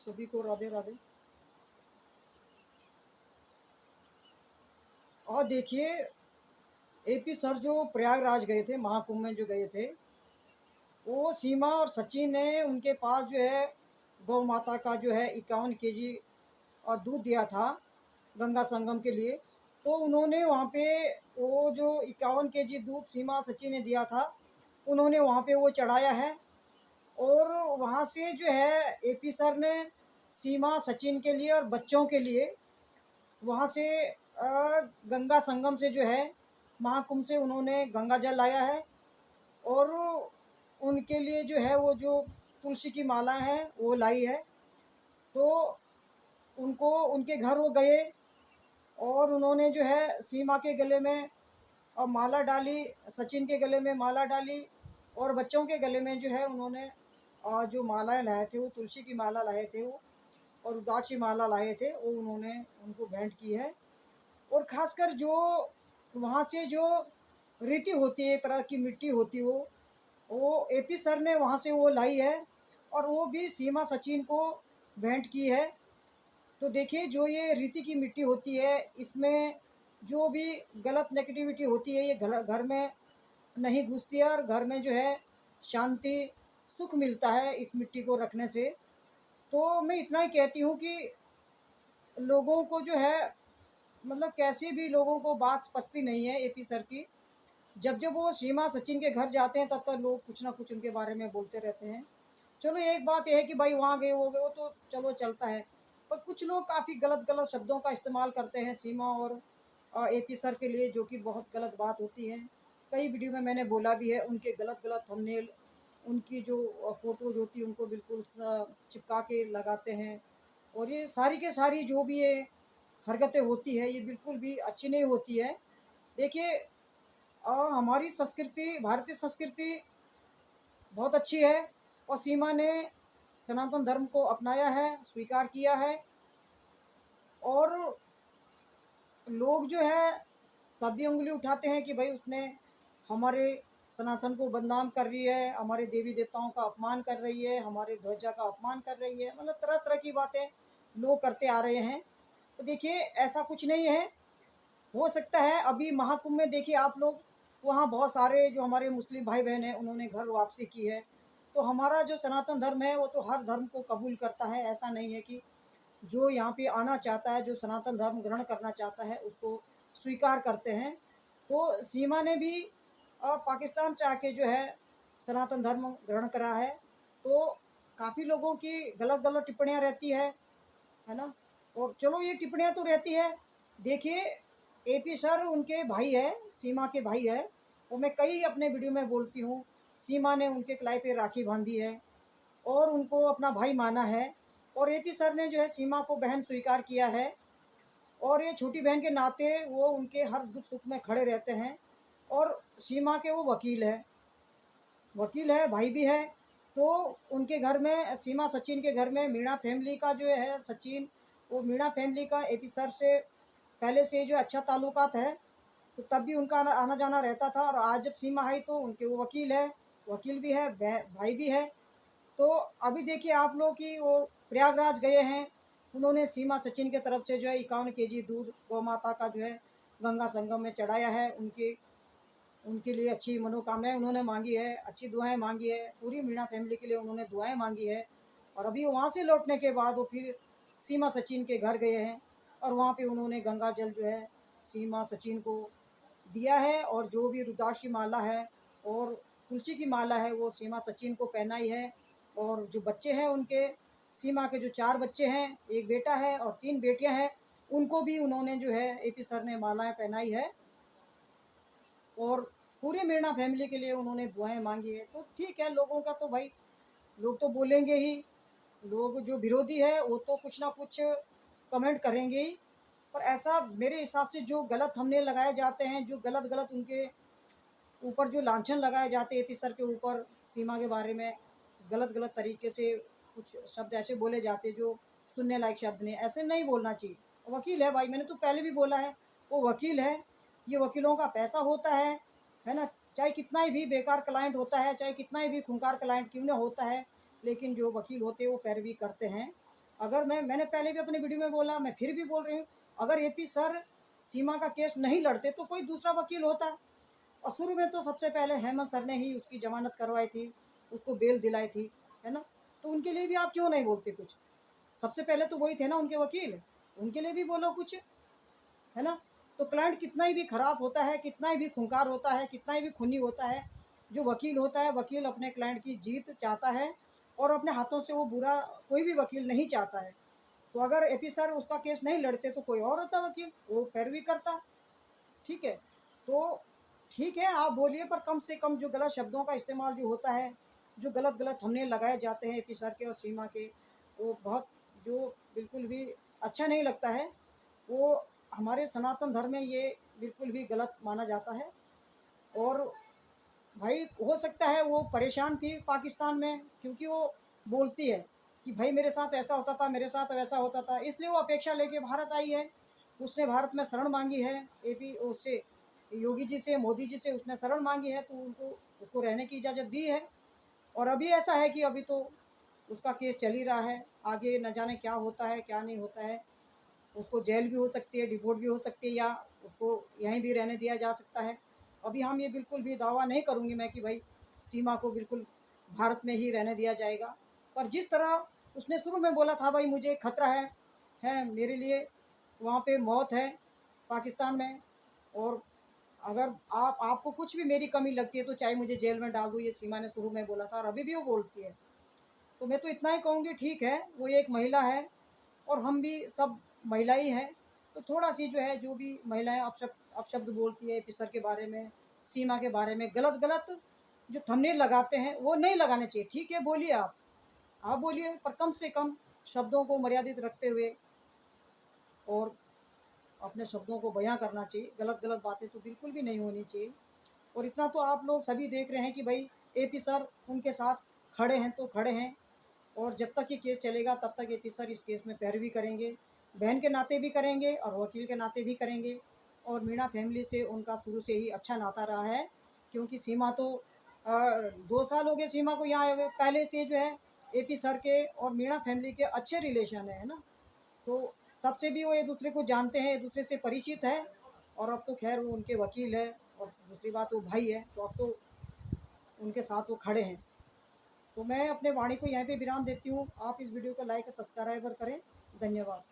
सभी को राधे राधे। और देखिए, एपी सर जो प्रयागराज गए थे, महाकुंभ में जो गए थे, वो सीमा और सचिन ने उनके पास जो है गौ माता का जो है 51 केजी और दूध दिया था गंगा संगम के लिए। तो उन्होंने वहाँ पे वो जो 51 केजी दूध सीमा सचिन ने दिया था, उन्होंने वहाँ पे वो चढ़ाया है। और वहाँ से जो है एपी सर ने सीमा सचिन के लिए और बच्चों के लिए वहाँ से गंगा संगम से जो है महाकुंभ से उन्होंने गंगा जल लाया है। और उनके लिए जो है वो जो तुलसी की माला है वो लाई है। तो उनको उनके घर वो गए और उन्होंने जो है सीमा के गले में माला डाली, सचिन के गले में माला डाली, और बच्चों के गले में जो है उन्होंने जो मालाएं लाए थे वो तुलसी की माला लाए थे वो, और रुद्राक्ष की माला लाए थे वो उन्होंने उनको भेंट की है। और ख़ासकर जो वहाँ से जो रेती होती है, एक तरह की मिट्टी होती है वो एपी सर ने वहाँ से वो लाई है और वो भी सीमा सचिन को भेंट की है। तो देखिए, जो ये रीति की मिट्टी होती है, इसमें जो भी गलत नेगेटिविटी होती है ये घर में नहीं घुसती है, और घर में जो है शांति सुख मिलता है इस मिट्टी को रखने से। तो मैं इतना ही कहती हूँ कि लोगों को जो है, मतलब कैसे भी लोगों को बात पचती नहीं है एपी सर की। जब जब वो सीमा सचिन के घर जाते हैं तब तक लोग कुछ ना कुछ उनके बारे में बोलते रहते हैं। चलो, एक बात यह है कि भाई वहाँ गए वो गए, वो तो चलो चलता है, पर कुछ लोग काफ़ी गलत गलत शब्दों का इस्तेमाल करते हैं सीमा और एपी सर के लिए, जो कि बहुत गलत बात होती है। कई वीडियो में मैंने बोला भी है, उनके गलत गलत थंबनेल, उनकी जो फ़ोटोज़ होती है उनको बिल्कुल चिपका के लगाते हैं। और ये सारी के सारी जो भी ये हरकतें होती है ये बिल्कुल भी अच्छी नहीं होती है। देखिए, हमारी संस्कृति, भारतीय संस्कृति बहुत अच्छी है, और सीमा ने सनातन धर्म को अपनाया है, स्वीकार किया है। और लोग जो है तब भी उंगली उठाते हैं कि भाई उसने हमारे सनातन को बदनाम कर रही है, हमारे देवी देवताओं का अपमान कर रही है, हमारे ध्वजा का अपमान कर रही है, मतलब तरह तरह की बातें लोग करते आ रहे हैं। तो देखिए, ऐसा कुछ नहीं है। हो सकता है अभी महाकुंभ में देखिए आप लोग, वहाँ बहुत सारे जो हमारे मुस्लिम भाई बहन हैं उन्होंने घर वापसी की है। तो हमारा जो सनातन धर्म है वो तो हर धर्म को कबूल करता है। ऐसा नहीं है कि जो यहाँ पे आना चाहता है, जो सनातन धर्म ग्रहण करना चाहता है, उसको स्वीकार करते हैं। तो सीमा ने भी पाकिस्तान से आके जो है सनातन धर्म ग्रहण करा है। तो काफ़ी लोगों की गलत गलत टिप्पणियाँ रहती है ना। और चलो, ये टिप्पणियाँ तो रहती है। देखिए, एपी सर उनके भाई है, सीमा के भाई है। वो मैं कई अपने वीडियो में बोलती हूँ, सीमा ने उनके कलाई पे राखी बांधी है और उनको अपना भाई माना है। और एपी सर ने जो है सीमा को बहन स्वीकार किया है, और ये छोटी बहन के नाते वो उनके हर दुख सुख में खड़े रहते हैं। और सीमा के वो वकील है, भाई भी है। तो उनके घर में, सीमा सचिन के घर में मीणा फैमिली का जो है सचिन, वो मीणा फैमिली का एपी सर से पहले से जो अच्छा ताल्लुकात है। तो तब भी उनका आना आना जाना रहता था, और आज जब सीमा आई तो उनके वो वकील भी है, भाई भी है। तो अभी देखिए आप लोग कि वो प्रयागराज गए हैं, उन्होंने सीमा सचिन के तरफ से जो है 51 केजी दूध गौ माता का जो है गंगा संगम में चढ़ाया है। उनके उनके लिए अच्छी मनोकामनाएं उन्होंने मांगी है, अच्छी दुआएं मांगी है, पूरी मीणा फैमिली के लिए उन्होंने दुआएं मांगी है। और अभी वहाँ से लौटने के बाद वो फिर सीमा सचिन के घर गए हैं, और वहाँ पे उन्होंने गंगा जल जो है सीमा सचिन को दिया है। और जो भी रुद्राक्ष की माला है और तुलसी की माला है वो सीमा सचिन को पहनाई है। और जो बच्चे हैं उनके, सीमा के जो 4 बच्चे हैं, एक बेटा है और 3 बेटियां हैं, उनको भी उन्होंने जो है एपी सर ने मालाएं पहनाई है। और पूरी मीणा फैमिली के लिए उन्होंने दुआएं मांगी है। तो ठीक है, लोगों का तो भाई, लोग तो बोलेंगे ही। लोग जो विरोधी है वो तो कुछ ना कुछ कमेंट करेंगे ही। पर ऐसा मेरे हिसाब से जो गलत थंबनेल लगाए जाते हैं, जो गलत गलत उनके ऊपर जो लांछन लगाए जाते हैं एपी सर के ऊपर, सीमा के बारे में गलत गलत तरीके से कुछ शब्द ऐसे बोले जाते जो सुनने लायक शब्द नहीं, ऐसे नहीं बोलना चाहिए। वकील है भाई, मैंने तो पहले भी बोला है, वो वकील है। ये वकीलों का पैसा होता है ना। चाहे कितना ही भी बेकार क्लाइंट होता है, चाहे कितना ही भी खूंखार क्लाइंट क्यों ना होता है, लेकिन जो वकील होते हैं वो पैरवी करते हैं। अगर मैंने पहले भी अपने वीडियो में बोला, मैं फिर भी बोल रही हूँ, अगर एपी सर सीमा का केस नहीं लड़ते तो कोई दूसरा वकील होता। और शुरू में तो सबसे पहले हेमंत सर ने ही उसकी जमानत करवाई थी, उसको बेल दिलाई थी, है ना। तो उनके लिए भी आप क्यों नहीं बोलते कुछ? सबसे पहले तो वही थे ना उनके वकील, उनके लिए भी बोलो कुछ, है ना। तो क्लाइंट कितना ही भी खराब होता है, कितना ही भी खूंखार होता है, कितना ही भी खूनी होता है, जो वकील होता है, वकील अपने क्लाइंट की जीत चाहता है और अपने हाथों से वो बुरा कोई भी वकील नहीं चाहता है। तो अगर एपी सर उसका केस नहीं लड़ते तो कोई और होता वकील, वो पैरवी करता। ठीक है, तो ठीक है आप बोलिए, पर कम से कम जो गलत शब्दों का इस्तेमाल जो होता है, जो गलत गलत थंबनेल लगाए जाते हैं एपी सर के और सीमा के, वो बहुत जो बिल्कुल भी अच्छा नहीं लगता है। वो हमारे सनातन धर्म में ये बिल्कुल भी गलत माना जाता है। और भाई हो सकता है वो परेशान थी पाकिस्तान में, क्योंकि वो बोलती है कि भाई मेरे साथ ऐसा होता था, मेरे साथ वैसा होता था, इसलिए वो अपेक्षा लेके भारत आई है। उसने भारत में शरण मांगी है, एपी उससे योगी जी से, मोदी जी से उसने शरण मांगी है, तो उनको उसको रहने की इजाज़त दी है। और अभी ऐसा है कि अभी तो उसका केस चल ही रहा है, आगे न जाने क्या होता है क्या नहीं होता है। उसको जेल भी हो सकती है, डिपोर्ट भी हो सकती है, या उसको यहीं भी रहने दिया जा सकता है। अभी हम ये बिल्कुल भी दावा नहीं करूँगी मैं कि भाई सीमा को बिल्कुल भारत में ही रहने दिया जाएगा। पर जिस तरह उसने शुरू में बोला था भाई मुझे खतरा है मेरे लिए, वहाँ पे मौत है पाकिस्तान में, और अगर आपको कुछ भी मेरी कमी लगती है तो चाहे मुझे जेल में डाल दो, ये सीमा ने शुरू में बोला था और अभी भी वो बोलती है। तो मैं तो इतना ही कहूँगी, ठीक है वो एक महिला है और हम भी सब महिला ही हैं, तो थोड़ा सी जो है, जो भी महिलाएं अपशब्द बोलती है पिसर के बारे में, सीमा के बारे में, गलत गलत जो थंबनेल लगाते हैं वो नहीं लगाने चाहिए। ठीक है बोलिए, आप बोलिए, पर कम से कम शब्दों को मर्यादित रखते हुए और अपने शब्दों को बयां करना चाहिए। गलत गलत बातें तो बिल्कुल भी नहीं होनी चाहिए। और इतना तो आप लोग सभी देख रहे हैं कि भाई एपी सर उनके साथ खड़े हैं तो खड़े हैं, और जब तक ये केस चलेगा तब तक एपी सर इस केस में पैरवी करेंगे, बहन के नाते भी करेंगे और वकील के नाते भी करेंगे। और मीणा फैमिली से उनका शुरू से ही अच्छा नाता रहा है, क्योंकि सीमा तो 2 साल हो गए सीमा को यहाँ आए हुए, पहले से जो है एपी सर के और मीणा फैमिली के अच्छे रिलेशन है ना। तो तब से भी वो एक दूसरे को जानते हैं, एक दूसरे से परिचित है। और अब तो खैर वो उनके वकील है, और दूसरी बात वो भाई है, तो अब तो उनके साथ वो खड़े हैं। तो मैं अपने वाणी को यहीं पे विराम देती हूँ। आप इस वीडियो को लाइक और सब्सक्राइबर करें। धन्यवाद।